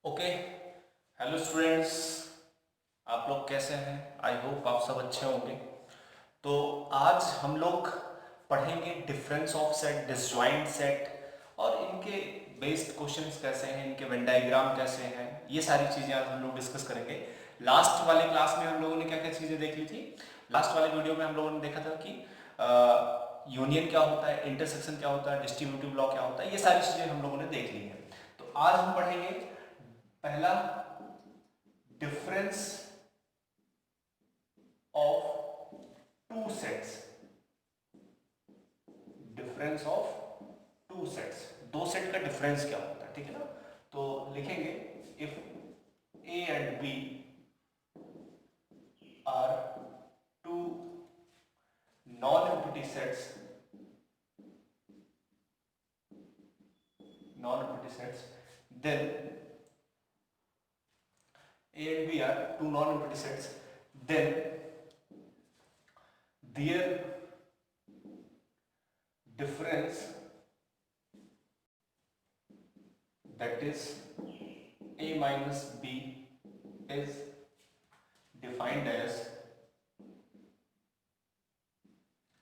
Okay. Hello students, आप लोग कैसे हैं? आई होप आप सब अच्छे होंगे। तो आज हम लोग पढ़ेंगे difference of set, disjoint set और इनके बेस्ड क्वेश्चंस कैसे हैं, इनके वेन डायग्राम कैसे हैं, ये सारी चीज़ें आज हम लोग डिस्कस करेंगे। लास्ट वाले क्लास में हम लोगों ने क्या क्या चीज़ें देख ली थी? लास्ट वाले वीडियो में हम लोगों ने देखा था कि यूनियन क्या होता है, इंटरसेक्शन क्या होता है, डिस्ट्रीब्यूटिव लॉ क्या होता है, ये सारी चीज़ें हम लोगों ने देख ली हैं। तो आज हम पढ़ेंगे पहला difference of two sets. Difference of two sets, दो सेट का डिफरेंस क्या होता है, ठीक है ना। तो लिखेंगे if A and B are two non empty sets, then A and B are two non-empty sets, then their difference, that is A minus B, is defined as,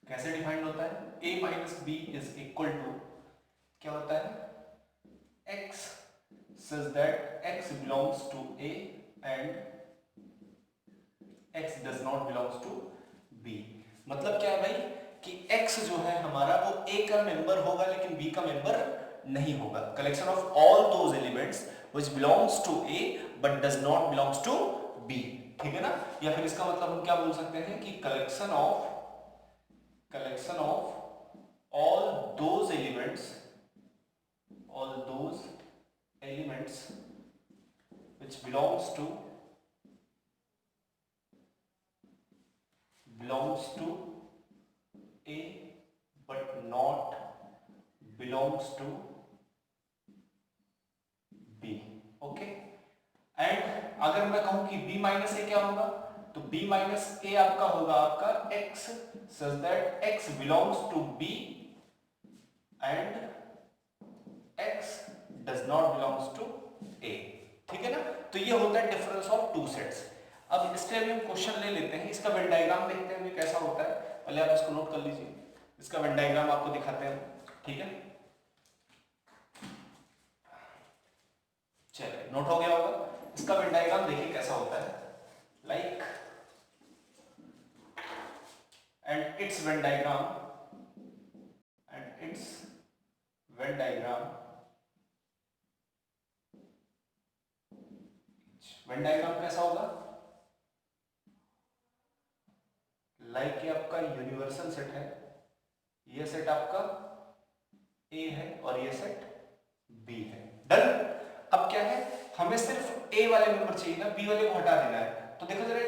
कैसे डिफाइंड होता है? A minus B is equal to क्या होता है? X such that X belongs to A and X does not belongs to B। मतलब क्या है भाई कि X जो है हमारा वो A का मेंबर होगा लेकिन B का मेंबर नहीं होगा। Collection of all those elements which belongs to A but does not belongs to B, ठीक है ना। या फिर इसका मतलब हम क्या बोल सकते हैं कि collection of all those elements which belongs to A but not belongs to B। Okay. And अगर मैं कहूं कि B माइनस ए क्या होगा, तो B माइनस ए आपका होगा आपका X such that X belongs to B and X does not belongs to A, ठीक है ना। तो ये होता है डिफरेंस ऑफ टू सेट्स। अब इसके लिए हम क्वेश्चन ले लेते हैं, इसका वेन डायग्राम देखते हैं कैसा होता है। पहले आप इसको नोट कर लीजिए, इसका वेन डायग्राम आपको दिखाते हैं, ठीक है। चलिए नोट हो गया होगा। इसका वेन डायग्राम देखिए कैसा होता है, like and it's Venn diagram Venn diagram कैसा होगा, लाइक ये आपका यूनिवर्सल सेट है, ये सेट आपका A है और ये सेट B है। डन। अब क्या है, हमें सिर्फ A वाले नंबर चाहिए ना, B वाले को हटा देना है। तो देखो जरा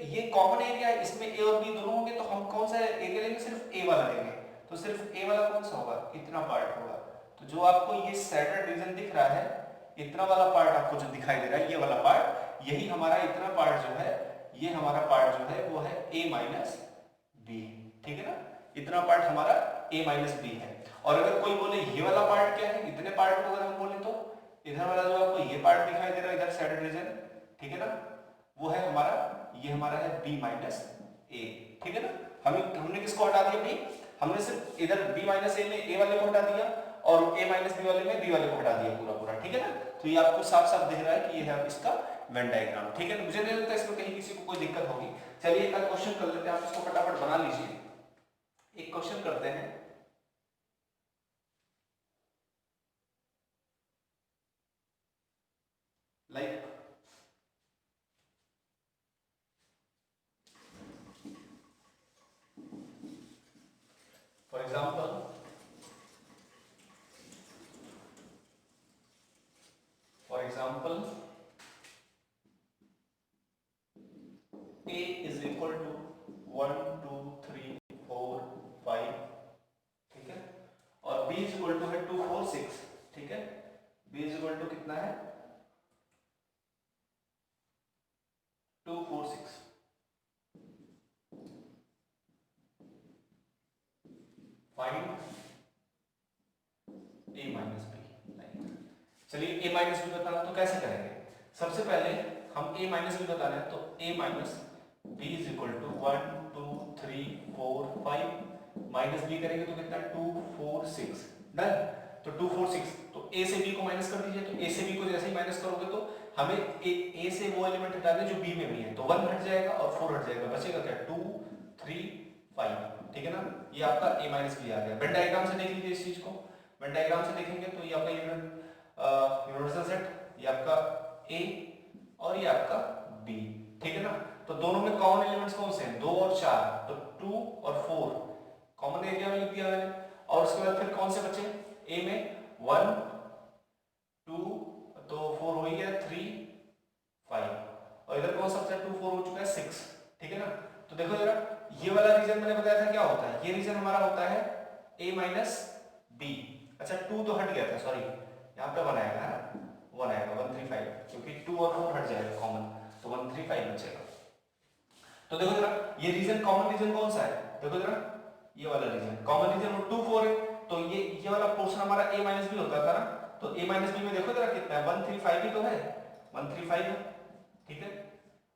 ये कॉमन एरिया है, इसमें A और B दोनों होंगे, तो हम कौन सा एरिया लेंगे? सिर्फ A वाला लेंगे। तो सिर्फ A वाला कौन सा होगा? इतना पार्ट होगा। तो जो आपको ये सैटर्ड रीजन दिख रहा है, इतना वाला पार्ट आपको जो दिखाई दे रहा है, ये वाला पार्ट, यही हमारा इतना पार्ट जो है, ये हमारा पार्ट जो है वो है A माइनस B, ठीक है ना। इतना पार्ट हमारा A माइनस B है। और अगर कोई बोले ये वाला पार्ट क्या है, इतने पार्ट को अगर हम बोले तो इधर वाला जो आपको ये पार्ट दिखाई दे रहा है इधर सैटर्ड रीजन, ठीक है ना, वो है हमारा, ये हमारा है B माइनस A, ठीक है ना। हमने किसको हटा दिया भाई? हमने सिर्फ इधर B माइनस A में A वाले को हटा दिया और A माइनस B वाले में B वाले को हटा दिया पूरा पूरा, ठीक है ना। तो ये आपको साफ साफ दिख रहा है कि ये है इसका वेन डायग्राम, ठीक है। तो मुझे नहीं लगता इसमें कहीं किसी को कोई दिक्कत होगी। चलिए एक क्वेश्चन कर लेते हैं, आप इसको फटाफट बना लीजिए। एक क्वेश्चन करते हैं, like for example A is equal to 1 2 3 4 5, ठीक है, और B is equal to है 2 4 6, ठीक है। B is equal to कितना है? 2 4 6। Find A minus B। चलिए A माइनस B बताना, तो कैसे करेंगे? सबसे पहले हम a माइनस बी बताना है, तो a minus B is equal to 1 2 3 4 5 minus B करेंगे तो कितना 2 4 6 डन। तो 2 4 6 तो a से b को माइनस कर दीजिए। तो a से b को जैसे ही माइनस करोगे तो हमें a से वो एलिमेंट हटा दें जो b में भी है, तो 1 हट जाएगा और 4 हट जाएगा, बचेगा क्या 2 3 5, ठीक है ना। ये आपका a माइनस बी आ गया। वेन डायग्राम से देख लीजिए इस चीज को। वेन डायग्राम से देखेंगे तो ये आपका यूनिवर्सल सेट, ये आपका a और ये आपका b, ठीक है ना। तो दोनों में कॉमन एलिमेंट्स कौन से हैं 2 और 4, तो 2 और 4 कॉमन एरिया में लिख दिया मैंने। और उसके बाद फिर कौन से बचे a में 1 2 तो 4 हो ही गया 3 5 और इधर कौन सा बचा 2 4 हो चुका है 6, ठीक है ना। तो देखो जरा ये वाला रीजन मैंने बताया था क्या होता है, ये रीजन हमारा होता है a माइनस बी। अच्छा 2 तो हट गया था, सॉरी यहाँ पे 1 आएगा है ना, 1 आएगा 135 क्योंकि 2 और 4 हट जाएगा कॉमन, तो 135 बचेगा। तो देखो जरा ये रीजन कॉमन रीजन कौन सा है, देखो जरा ये वाला रीजन कॉमन रीजन 2 4 है, तो ये वाला पोर्शन हमारा a माइनस बी होता था ना। तो a माइनस बी में देखो जरा कितना है 135 ही तो है, 135 है, ठीक है।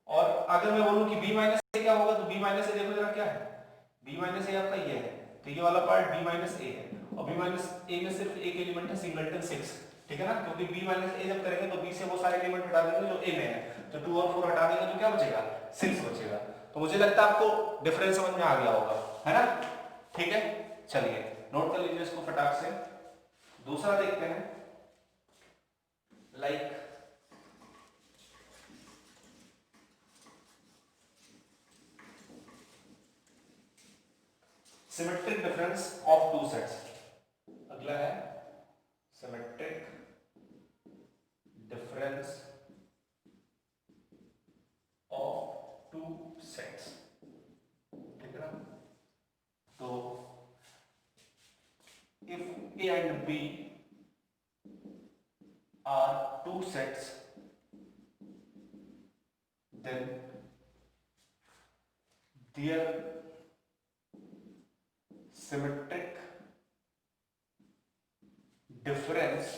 और अगर मैं बोलूं कि b माइनस a क्या होगा, तो b माइनस a देखो जरा क्या है, b माइनस a आपका ये है, तो ये वाला पार्ट b माइनस a है। और b माइनस a में सिर्फ एक एलिमेंट है सिंगलटन 6, ठीक है ना, क्योंकि b माइनस a जब करेंगे तो b से वो सारे एलिमेंट हटा देंगे जो a में है, तो 2 और 4 हटा देंगे तो क्या बचेगा 6 बचेगा। तो मुझे लगता है आपको डिफरेंस समझ में आ गया होगा, है ना, ठीक है। चलिए नोट कर लीजिए इसको फटाक से। दूसरा देखते हैं, like symmetric difference of two sets. अगला है symmetric difference of two sets, ठीक है ना। तो if A and B are two sets, then their symmetric difference,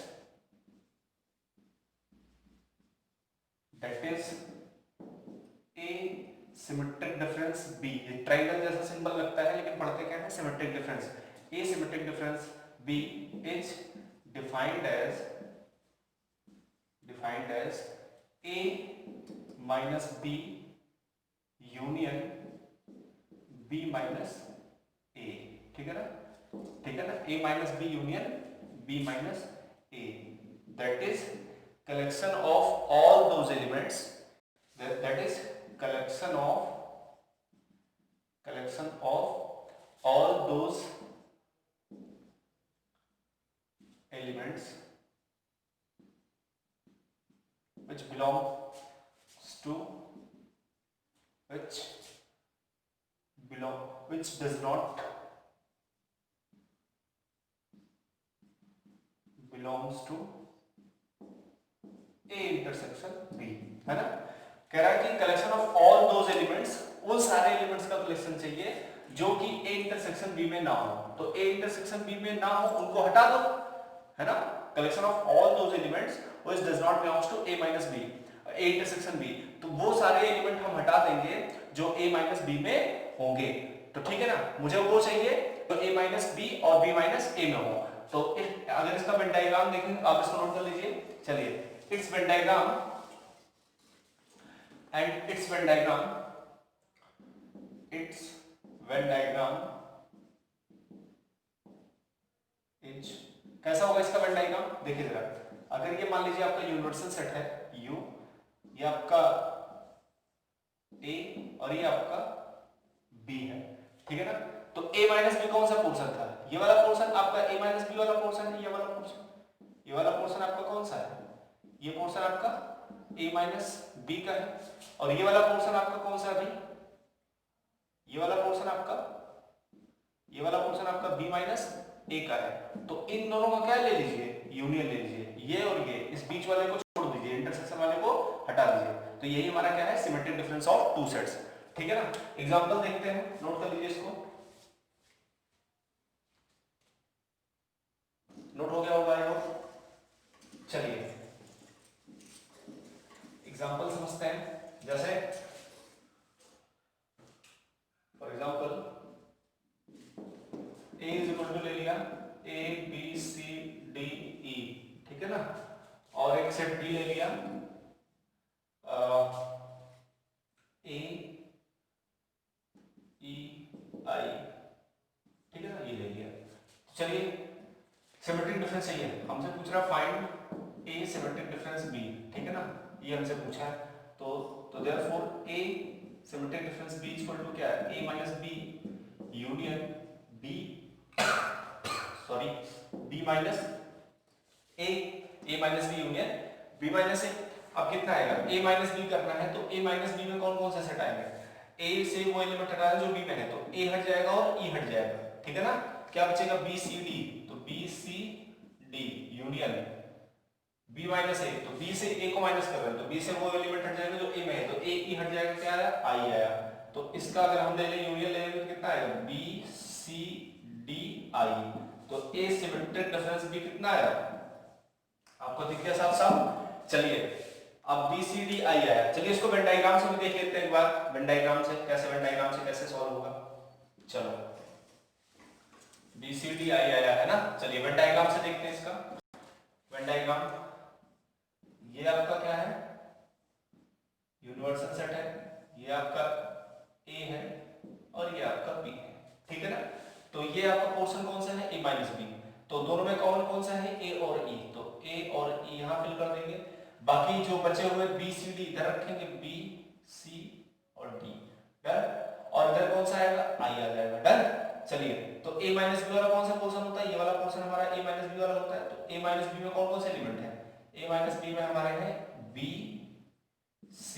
that is A symmetric difference B, ये ट्राइंगल जैसा सिंबल लगता है लेकिन पढ़ते क्या है symmetric difference. A symmetric difference B is defined as A minus B union B minus A, ठीक है ना, ठीक है ना, A minus B union B minus A, that is collection of all those elements, that is collection of all those elements which does not belongs to A intersection B, है ना। कह रहा है कि collection of all those elements, उन सारे elements का collection चाहिए जो कि A इंटरसेक्शन B में ना हो। तो A इंटरसेक्शन B में ना हो उनको हटा दो, है ना। Collection of all those elements which does not belongs to A minus B, A intersection B, तो वो सारे एलिमेंट हम हटा देंगे जो A माइनस B में होंगे। तो ठीक है ना, मुझे वो चाहिए तो A माइनस B और B माइनस A में हो। तो अगर इसका वेन डायग्राम देखें, आप इसको नोट कर लीजिए। चलिए its Venn diagram and its Venn diagram is कैसा होगा इसका वेन डायग्राम, देखिए जरा। अगर ये मान लीजिए आपका यूनिवर्सल सेट है U, ये आपका A और ये आपका B है, ठीक है ना। तो A माइनस बी कौन सा पोर्शन था, ये वाला पोर्शन आपका A माइनस बी वाला पोर्शन है, ये वाला पोर्शन, ये वाला पोर्शन आपका कौन सा है, ये पोर्शन आपका A माइनस बी का है। और ये वाला पोर्शन आपका कौन सा है भाई, ये वाला पोर्शन आपका B माइनस A का है। तो इन दोनों का क्या ले लीजिए, यूनियन ले लीजिए, ये और ये, इस बीच वाले को छोड़ दीजिए, इंटरसेक्शन वाले को हटा दीजिए। तो यही हमारा क्या है symmetric difference of two sets, ठीक है ना। एग्जांपल देखते हैं, नोट कर लीजिए इसको। नोट हो गया होगा आई होप। चलिए एग्जांपल समझते हैं। जैसे for example A is equal to ले लिया A B C D E, ठीक है ना, और एक सेट बी ले लिया ए ई आई, ठीक है ना, ये ले लिया। चलिए सिमेट्रिक डिफरेंस चाहिए, हमसे पूछ रहा find A symmetric difference B, ठीक है ना, ये हमसे पूछा है। तो therefore A symmetric difference B equal to क्या है, A minus B union B, sorry B minus A minus B union B minus A. अब कितना आएगा, ए माइनस बी करना है तो ए माइनस बी में कौन कौन से सेट आएंगे, ए से वो एलिमेंट हटा है जो बी में है, तो ए हट जाएगा और ई हट जाएगा, ठीक है ना। क्या बचेगा, बी सी डी, तो B C D union B minus A, तो बी से ए को माइनस कर रहे हैं तो बी से वो एलिमेंट हट जाएगा जो ए में है, तो ए ई हट जाएगा, क्या आया, आई आया। तो इसका अगर हम ले लें यूनियन ले लेंगे तो कितना आएगा, बी सी डी आई, तो ए सिमेट्रिक डिफरेंस बी कितना आया, आपको दिख गया साफ साफ। चलिए अब बी सी डी आई आया, चलिए इसको वेन डायग्राम से भी देख लेते हैं एक बार, वेन डायग्राम से कैसे सॉल्व होगा। चलो बी सी डी आई आया है ना, चलिए वेन डायग्राम से देखते हैं इसका। वेन डायग्राम, ये आपका क्या है, यूनिवर्सल सेट है, ये आपका ए है और ये आपका बी है, ठीक है ना। तो ये आपका पोर्शन कौन सा है, ए माइनस बी, तो दोनों में कॉमन कौन सा है, ए और ई, तो ए और ई यहां फिल कर देंगे। बाकी जो बचे हुए बी सी डी इधर रखेंगे, बी सी और डी, डन। और इधर कौन सा आएगा, आई आ जाएगा, डन। चलिए तो a माइनस बी वाला कौन सा पोर्शन होता है, ये वाला पोर्शन हमारा a माइनस बी वाला होता है। तो a माइनस बी में कौन कौन से एलिमेंट है, a माइनस बी में हमारे हैं b c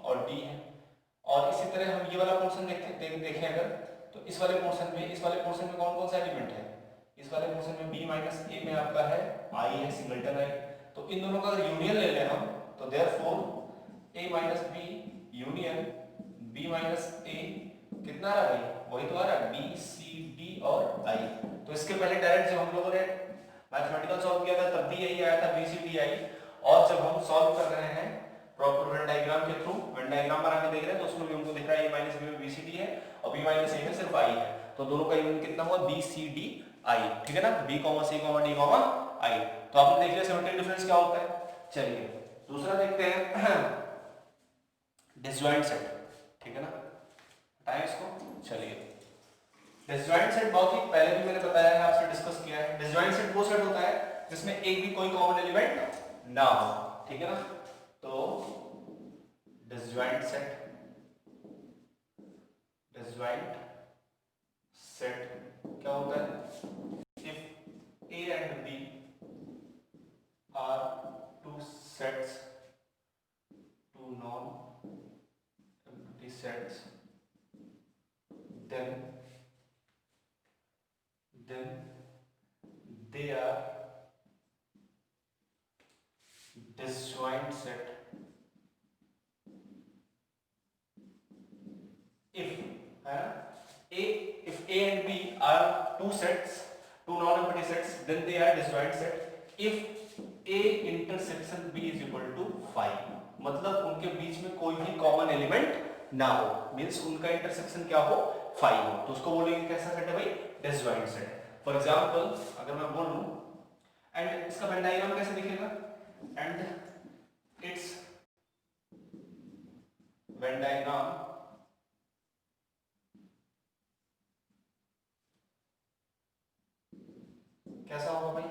और d है। और इसी तरह हम ये वाला पोर्शन देखें अगर, तो इस वाले पोर्शन में कौन कौन सा एलिमेंट है, इस वाले पोर्शन में b माइनस a में आपका है i है, सिंगलटन है। तो इन दोनों का अगर यूनियन ले लें हम, तो therefore a minus b union b minus a कितना आ रहा है, वही तो आ रहा है, बी सी डी और आई। तो इसके पहले डायरेक्ट जब हम लोगों ने मैथमेटिकल सॉल्व किया था तब भी यही आया था, बी सी डी आई। और जब हम सॉल्व कर रहे हैं प्रॉपर वेन डायग्राम के थ्रू, वेन डायग्राम बना के देख रहे हैं तो उसमें भी हमको दिख रहा है ए माइनस बी में बी सी डी है और बी माइनस ए में सिर्फ आई है। तो दोनों का यूनियन कितना हुआ, बी सी डी आई, ठीक है ना, B comma C comma D comma आई। तो आपने देख लिया सिमेट्रिक डिफरेंस क्या होता है। चलिए दूसरा देखते हैं डिसजॉइंट सेट, ठीक है ना, बताएं इसको। चलिए डिसजॉइंट सेट बहुत ही पहले भी मैंने बताया है, आपसे डिस्कस किया है। डिसजॉइंट सेट वो सेट होता है जिसमें एक भी कोई कॉमन एलिमेंट ना हो, ठीक है ना। तो डिसजॉइंट सेट क्या होता है, if A and B are two sets, two non empty sets, then they are disjoint set if A and B are two sets, two non-empty sets, then they are disjoint set if A intersection B is equal to 5, मतलब उनके बीच में कोई भी common element ना हो, means उनका intersection क्या हो, 5 हो, तो उसको बोलेंगे कैसा सेट है भाई, डिसजॉइंट सेट। फॉर एग्जांपल अगर मैं बोलूं, एंड इसका वेन डायग्राम कैसे दिखेगा, एंड इट्स वेन डायग्राम कैसा होगा भाई,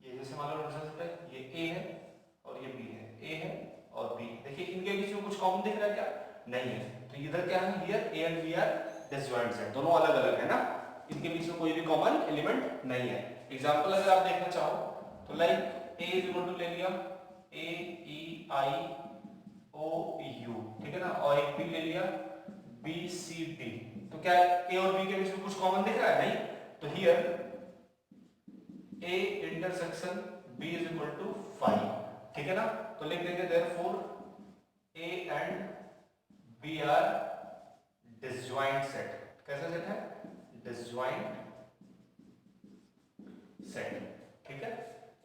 ये जैसे मान लो रिजल्ट है, ये A है और ये B है, A है और B, देखिए इनके बीच में कुछ कॉमन दिख रहा है क्या, नहीं है। तो इधर क्या है, here A and B are disjoint set, दोनों अलग अलग है ना, इनके बीच में कोई भी कॉमन एलिमेंट नहीं है। एग्जांपल अगर आप देखना चाहो तो like A is equal to ले लिया A E I O U, ठीक है ना, और एक B ले लिया B C D, तो क्या A और B के बीच में कुछ कॉमन दिख रहा है, नहीं। तो here A intersection B is equal to 5, ठीक है ना। तो लिख देंगे therefore A and B are disjoint set. कैसा सेट है, डिसजॉइंट सेट, ठीक है,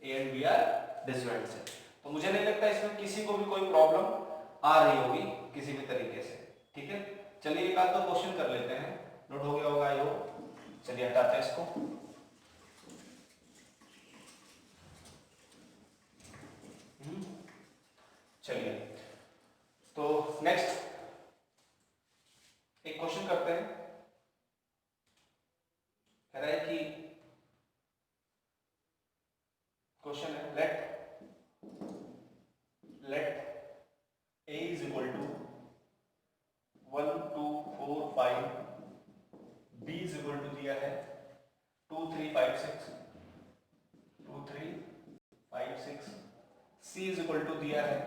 A and B are disjoint set. तो मुझे नहीं लगता इसमें किसी को भी कोई प्रॉब्लम आ रही होगी किसी भी तरीके से। ठीक है, चलिए एक आध दो क्वेश्चन कर लेते हैं, नोट हो गया होगा आई होप। चलिए हटाते हैं इसको। चलिए तो नेक्स्ट एक क्वेश्चन करते हैं। कह रहा है कि क्वेश्चन है let a is equal to 1 2 4 5, b is equal to दिया है 2 3 5 6, 2 3 5 6, c इज इक्वल टू दिया है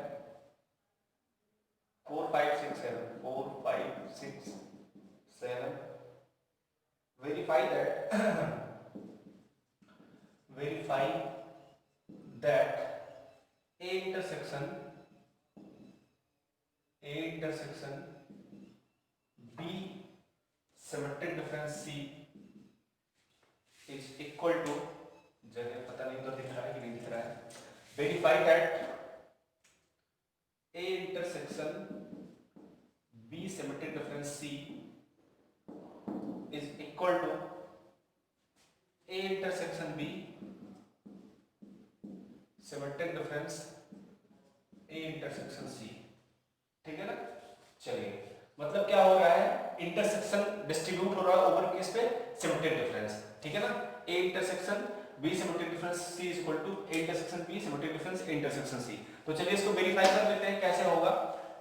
4 5 6 7, 4 5 6 7। verify that a intersection b symmetric difference c is equal to, जगह पता नहीं तो दिख रहा है कि नहीं दिख रहा है, verify that a intersection b symmetric difference c is equal to a intersection b symmetric difference a intersection c। ठीक है ना। चलिए मतलब क्या हो रहा है, इंटरसेक्शन डिस्ट्रीब्यूट हो रहा है ओवर किस पे, सिमेट्रिक डिफरेंस। ठीक है ना, a intersection b symmetric difference c is equal to a intersection b symmetric difference a intersection c। तो चलिए इसको वेरीफाई कर लेते हैं कैसे होगा।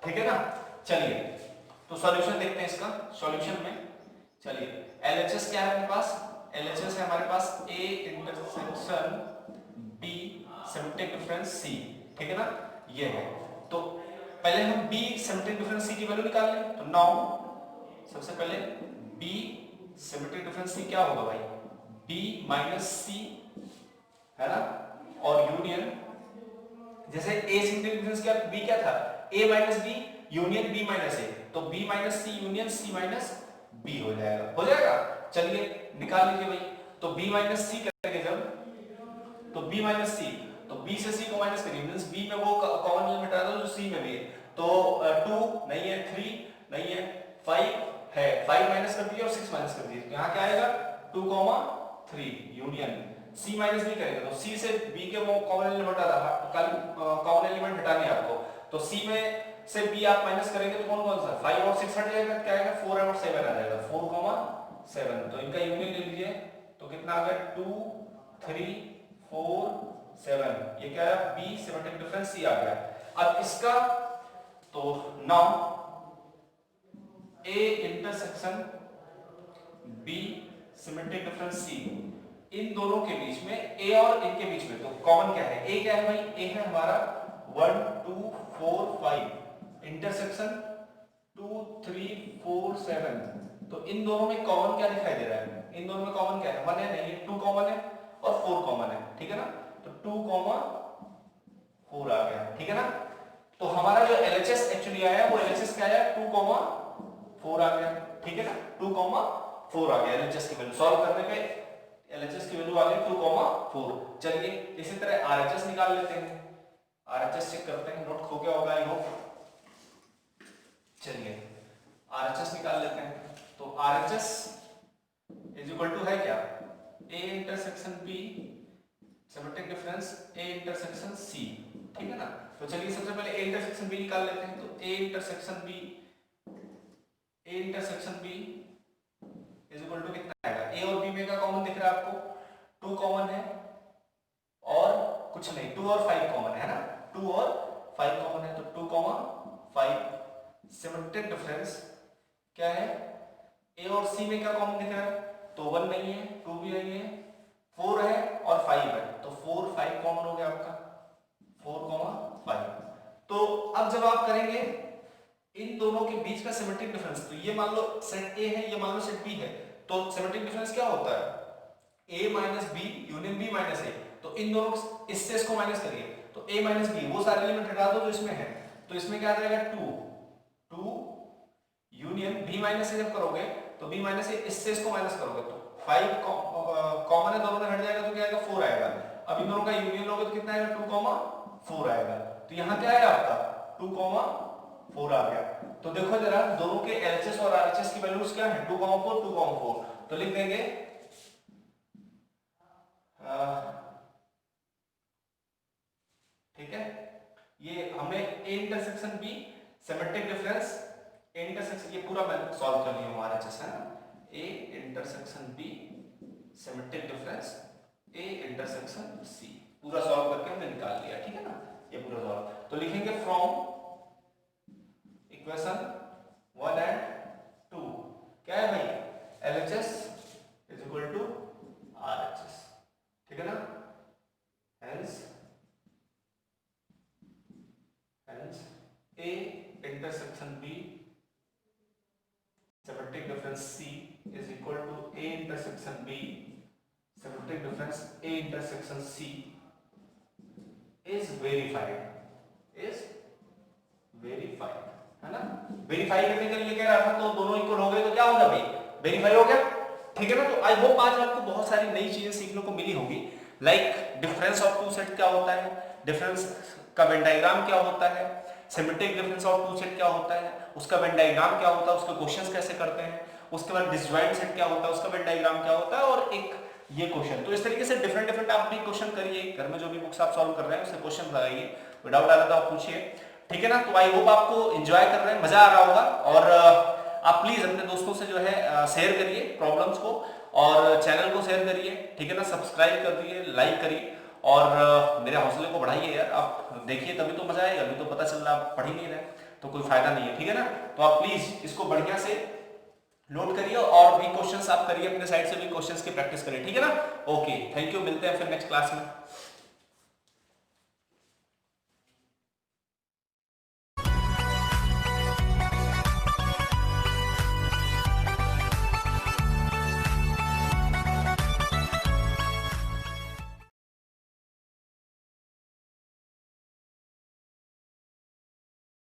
ठीक है ना, चलिए तो सॉल्यूशन देखते हैं इसका। सॉल्यूशन में चलिए LHS क्या है हमारे पास, LHS है हमारे पास a intersection b symmetric difference c। ठीक है ना, ये है। तो पहले हम b सिमेट्रिक डिफरेंस c की वैल्यू निकाल लें। तो नाउ सबसे पहले b सिमेट्रिक डिफरेंस c क्या होगा भाई, b माइनस c है ना, और यूनियन जैसे a सिमेट्रिक डिफरेंस क्या b क्या था, a minus b union b minus a, तो b minus c union c minus b हो जाएगा। हो जाएगा, चलिए निकाल लीजिए भाई। तो b माइनस c करेंगे जब, तो b माइनस c, तो b से c को माइनस करिए, मींस b में वो कॉमन एलिमेंट हटा दो जो c में भी है। तो 2 नहीं है, 3 नहीं है, 5 है, 5 माइनस कर दीजिए और 6 माइनस कर दीजिए, यहाँ क्या आएगा 2, 3 यूनियन c माइनस b करेंगे तो c से b के वो कॉमन एलिमेंट कॉमन एलिमेंट हटाने आपको, तो c में से b आप माइनस करेंगे तो कौन कौन सा 5 और 6 हट जाएगा, क्या आएगा 4 और 7 आ जाएगा, 4, 7। तो इनका यूनियन ले लीजिए तो कितना आ गया 2 3 4 7, ये क्या है b सिमेट्रिक डिफरेंस c आ गया। अब इसका तो now a intersection b symmetric difference c, इन दोनों के बीच में a और इनके बीच में तो कॉमन क्या है, a क्या है भाई, a है हमारा 1 2 4 5, इंटरसेक्शन 2 3 4 7। तो इन दोनों में कॉमन क्या दिखाई दे रहा है, इन दोनों में कॉमन क्या है, 1 है नहीं, 2 कॉमन है और 4 कॉमन है। ठीक है ना, तो 2, 4 आ गया। ठीक है ना, तो हमारा जो LHS एक्चुअली आया वो LHS क्या आया 2, 4 आ गया। ठीक है ना, 2, 4 आ गया LHS की वैल्यू, सॉल्व करने पे LHS की वैल्यू आ गई 2, 4। चलिए इसी तरह RHS निकाल लेते हैं, RHS चेक करते हैं, नोट हो गया होगा आई होप। चलिए RHS निकाल लेते हैं। तो RHS इज इक्वल टू है क्या, a intersection b symmetric difference a intersection c। ठीक है ना, तो चलिए सबसे पहले a इंटरसेक्शन b निकाल लेते हैं। तो a intersection b is equal to कितना आएगा, a और b में का कॉमन दिख रहा है आपको, 2 कॉमन है और कुछ नहीं, 2 और 5 कॉमन है ना, 2 और 5 कॉमन है, तो 2, 5 सिमेट्रिक डिफरेंस क्या है, a और c में क्या कॉमन दिख रहा है, तो 1 नहीं है, 2 भी नहीं है, 4 है और 5 है, तो 4 5 कॉमन हो गया आपका, 4, 5। तो अब जब आप करेंगे इन दोनों के बीच का सिमेट्रिक डिफरेंस, तो ये मान लो सेट A है, ये मान लो सेट B है, तो सिमेट्रिक डिफरेंस क्या होता है A minus B union B minus A। तो इन दोनों इससे इसको माइनस करिए, तो A माइनस B वो सारे एलिमेंट हटा दो जो इसमें है, तो इसमें क्या आ जाएगा 2 यूनियन B माइनस A। जब करोगे तो B माइनस A, इससे इसको माइनस करोगे तो 5 कॉमन है, दोनों में हट जाएगा तो क्या आएगा 4 आएगा। अब इन दोनों का यूनियन लोगे तो कितना आएगा 2, 4 आएगा। तो यहाँ क्या है आपका 2,4 आ गया। तो देखो जरा दोनों के LHS और RHS की वैल्यूज क्या है 2,4 2,4। तो लिख देंगे ठीक है, ये हमें A intersection B symmetric difference A intersection, ये पूरा मैं सॉल्व कर लिया हूं RHS है ना, A intersection B symmetric difference A intersection C, पूरा सॉल्व करके हमने निकाल लिया, ठीक है ना, ये पूरा सॉल्व। तो लिखेंगे फ्रॉम इक्वेशन 1 एंड 2 क्या है भाई, LHS is equal to RHS, ठीक है ना, hence A intersection B symmetric difference C is equal to A intersection B symmetric difference A intersection C is verified, है ना। वेरीफाई करने के लिए कह रहा था, तो दोनों इक्वल हो गए तो क्या होगा भाई, वेरीफाई हो गया, ठीक है ना। तो आई होप आज आपको बहुत सारी नई चीजें सीखने को मिली होगी, like difference of two set क्या होता है, डिफरेंस का वेन डायग्राम क्या होता है, symmetric difference of two set क्या होता है, उसका वेन डायग्राम क्या होता है, उसके क्वेश्चंस कैसे करते हैं, उसके बाद डिसजॉइंट सेट क्या होता है, उसका वेन डायग्राम क्या होता है, और एक ये क्वेश्चन। तो इस तरीके से डिफरेंट आप भी क्वेश्चन करिए, घर में जो भी बुक्स आप सॉल्व कर रहे हैं उससे क्वेश्चन लगाइए, कोई डाउट आ रहा था आप पूछिए, ठीक है ना। तो आई होप आपको एंजॉय कर रहे हैं, मजा आ रहा होगा, और आप प्लीज अपने दोस्तों से जो है शेयर करिए प्रॉब्लम्स को, और चैनल को शेयर करिए, ठीक है ना, सब्सक्राइब कर दिए, लाइक करिए, और मेरे हौसले को बढ़ाइए यार, आप देखिए तभी तो मजा आएगा, अभी तो पता चल रहा आप पढ़ ही नहीं रहे तो कोई फायदा नहीं है, ठीक है ना। तो आप प्लीज इसको बढ़िया से नोट करिए, और भी क्वेश्चंस आप करिए, अपने साइड से भी क्वेश्चंस की प्रैक्टिस करिए, ठीक है ना। ओके, थैंक यू, मिलते हैं फिर नेक्स्ट क्लास में।